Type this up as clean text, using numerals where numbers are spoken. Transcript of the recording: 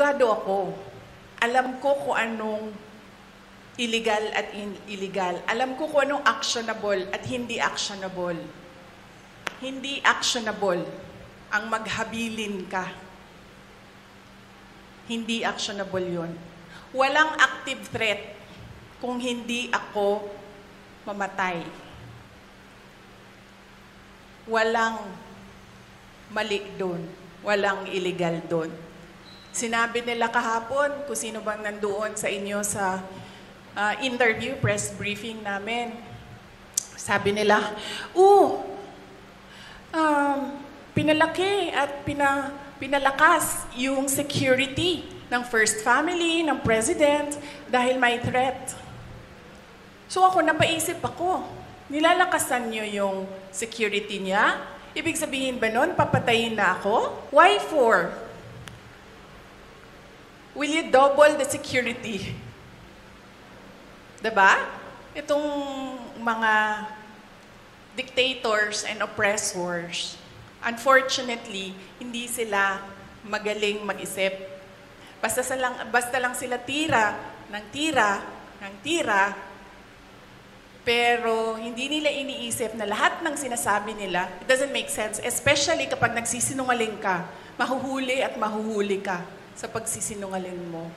abogado ako. Alam ko kung anong illegal at illegal. Alam ko kung anong actionable at hindi actionable. Hindi actionable ang maghabilin ka. Hindi actionable yun. Walang active threat kung hindi ako mamatay. Walang mali doon. Walang illegal doon. Sinabi nila kahapon, kung sino bang nandoon sa inyo sa interview, press briefing namin. Sabi nila, pinalaki at pinalakas yung security ng First Family, ng President, dahil may threat. So ako, napaisip ako, nilalakasan niyo yung security niya? Ibig sabihin ba nun, papatayin na ako? Why for? Will you double the security? Diba? Itong mga dictators and oppressors, unfortunately, hindi sila magaling mag-isip. Basta lang sila tira, pero hindi nila iniisip na lahat ng sinasabi nila, it doesn't make sense, especially kapag nagsisinungaling ka, mahuhuli at mahuhuli ka sa pagsisinungaling mo.